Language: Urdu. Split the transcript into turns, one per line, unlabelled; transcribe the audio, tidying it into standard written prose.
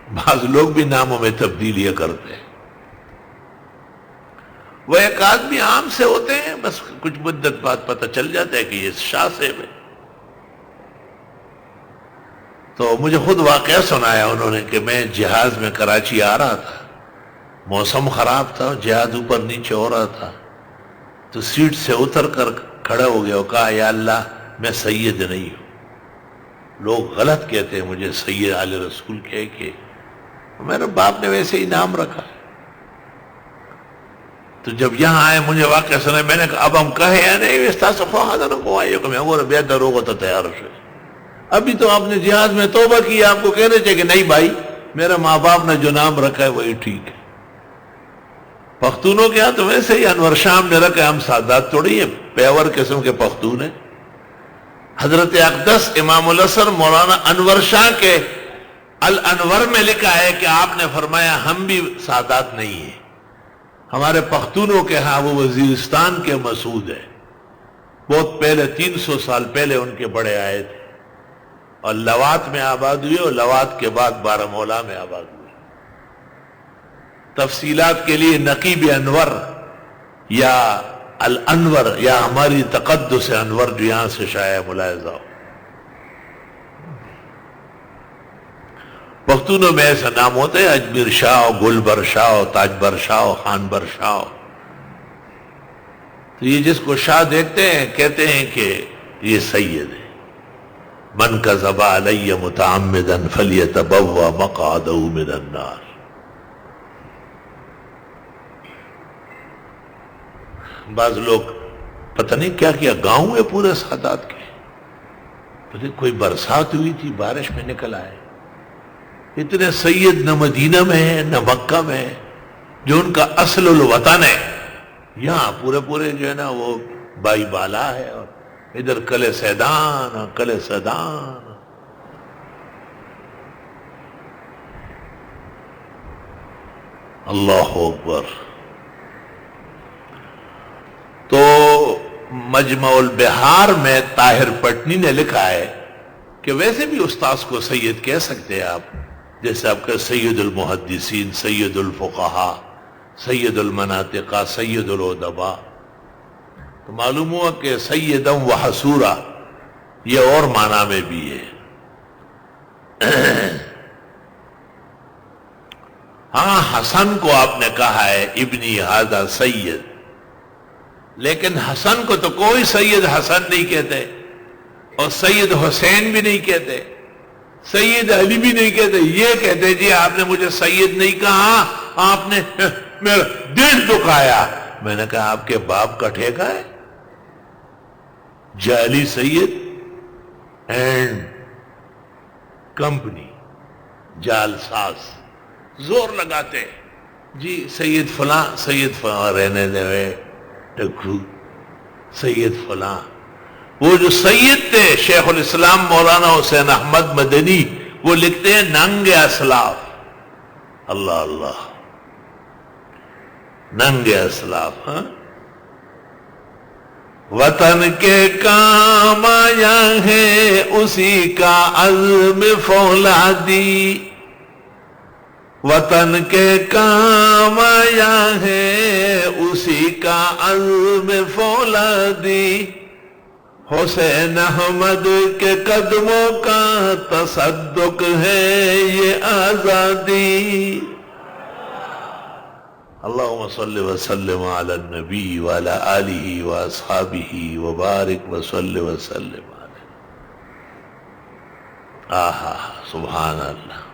بعض لوگ بھی ناموں میں تبدیلیاں کرتے ہیں. وہ ایک آدمی عام سے ہوتے ہیں، بس کچھ مدت بعد پتہ چل جاتا ہے کہ یہ شاہ صاحب ہے. تو مجھے خود واقعہ سنایا انہوں نے کہ میں جہاز میں کراچی آ رہا تھا، موسم خراب تھا، جہاز اوپر نیچے ہو رہا تھا، تو سیٹ سے اتر کر کھڑا ہو گیا اور کہا یا اللہ میں سید نہیں ہوں. لوگ غلط کہتے ہیں مجھے سید آل رسول کہہ کے، میرے باپ نے ویسے ہی نام رکھا. تو جب یہاں آئے مجھے واقعہ سنا، میں نے کہا اب ہم کہے یا نہیں ویستا صفحہ حضر کو آئیے کہ میں وہ بہتر ہوگا تو تیار سے. ابھی تو آپ نے جہاز میں توبہ کی، آپ کو کہنے چاہیے کہ نہیں بھائی میرے ماں باپ نے جو نام رکھا ہے وہی ٹھیک ہے. پختونوں کے ہاں تو ویسے ہی انور شام نے رکھا، ہم سادات توڑی ہیں، پیور قسم کے پختون ہیں. حضرت اقدس امام الاسر مولانا انور شاہ کے الانور میں لکھا ہے کہ آپ نے فرمایا ہم بھی سادات نہیں ہیں، ہمارے پختونوں کے ہاں وہ وزیرستان کے مسعود ہیں. بہت پہلے 300 سال پہلے ان کے بڑے آئے تھے اور لوات میں آباد ہوئے اور لوات کے بعد بارہمولہ میں آباد ہوئے. تفصیلات کے لیے نقیب انور یا الانور یا ہماری تقدس انور جو یہاں سے شائع ملاحظہ ہو. پختونوں میں ایسا نام ہوتا ہے اجمیر شاہ، گلبر شاہ، تاجبر شاہ، خانبر شاہ. تو یہ جس کو شاہ دیکھتے ہیں کہتے ہیں کہ یہ سید ہے. من کذب علی متعمدا فلیتبوأ مقعدہ من النار. بعض لوگ پتہ نہیں کیا کیا گاؤں ہے پورے سادات کے، پتہ کوئی برسات ہوئی تھی بارش میں نکل آئے. اتنے سید نہ مدینہ میں ہے نہ مکہ میں ہے جو ان کا اصل الوطن ہے. یہاں پورے جو ہے نا وہ بائی بالا ہے، اور ادھر کلے سیدان اور کلے سیدان. اللہ اکبر. تو مجمع البحار میں طاہر پٹنی نے لکھا ہے کہ ویسے بھی استاذ کو سید کہہ سکتے ہیں آپ، جیسے آپ کا سید المحدثین، سید الفقہاء، سید المناطقہ، سید الادباء. تو معلوم ہوا کہ سیدم و حسورا یہ اور معنی میں بھی ہے. ہاں حسن کو آپ نے کہا ہے ابنی ھذا سید، لیکن حسن کو تو کوئی سید حسن نہیں کہتے، اور سید حسین بھی نہیں کہتے، سید علی بھی نہیں کہتے. یہ کہتے جی آپ نے مجھے سید نہیں کہا، آپ نے میرا دل دکھایا. میں نے کہا آپ کے باپ کا ٹھیکہ ہے جعلی سید اینڈ کمپنی، جال ساز. زور لگاتے جی سید فلاں، سید فلاں رہنے دے ٹکو، سید فلاں. وہ جو سید تھے شیخ الاسلام مولانا حسین احمد مدنی، وہ لکھتے ہیں ننگ اسلاف. اللہ اللہ، ننگ اسلاف. ہاں وطن کے کام آیا ہے اسی کا عزم فولادی، وطن کے کام آیا ہے اسی کا عزم فولادی. حسین احمد کے قدموں کا تصدق ہے یہ آزادی. اللہم صلی وسلم علی النبی وعلی آلہ واصحابہ وبارک وصلی وسلم علیہ. آہا سبحان اللہ.